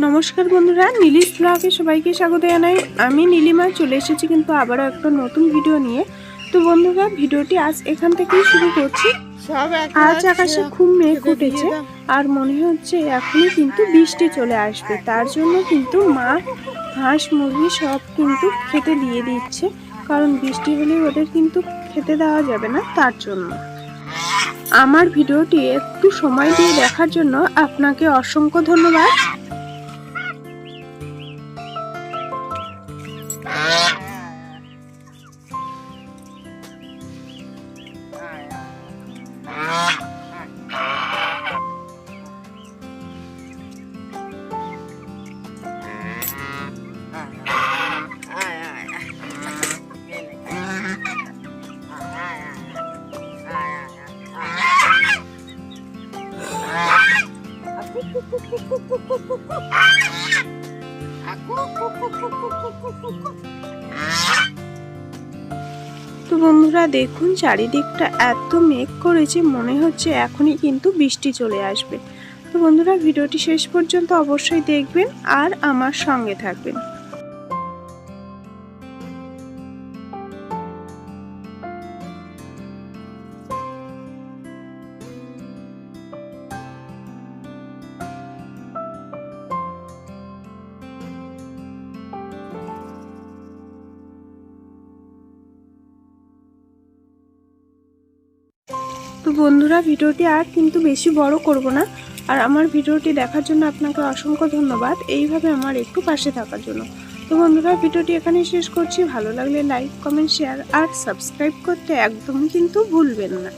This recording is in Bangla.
নমস্কার বন্ধুরা, নীলিশ ব্লগে সবাইকে স্বাগত জানাই। আমি নীলিমা চলে এসেছি কিন্তু আবারও একটা নতুন ভিডিও নিয়ে। তো বন্ধুরা, ভিডিওটি আজ এখান থেকেই শুরু করছি। আজ আকাশে খুব মেঘ উঠেছে আর মনে হচ্ছে এখনই কিন্তু বৃষ্টি চলে আসবে। তার জন্য কিন্তু মা হাঁস মুরগি সব কিন্তু খেতে দিয়ে দিচ্ছে, কারণ বৃষ্টি হলে ওদের কিন্তু খেতে দেওয়া যাবে না। তার জন্য আমার ভিডিওটি একটু সময় দিয়ে দেখার জন্য আপনাকে অসংখ্য ধন্যবাদ। তো বন্ধুরা দেখুন, চারিদিকটা এত মেঘ করেছে, মনে হচ্ছে এখনই কিন্তু বৃষ্টি চলে আসবে। তো বন্ধুরা, ভিডিওটি শেষ পর্যন্ত অবশ্যই দেখবেন আর আমার সঙ্গে থাকবেন। তো বন্ধুরা, ভিডিওটি আর কিন্তু বেশি বড় করব না। আর আমার ভিডিওটি দেখার জন্য আপনাকে অসংখ্য ধন্যবাদ, এইভাবে আমার একটু পাশে থাকার জন্য। তো বন্ধুরা, ভিডিওটি এখানেই শেষ করছি। ভালো লাগলে লাইক, কমেন্ট, শেয়ার আর সাবস্ক্রাইব করতে একদমই কিন্তু ভুলবেন না।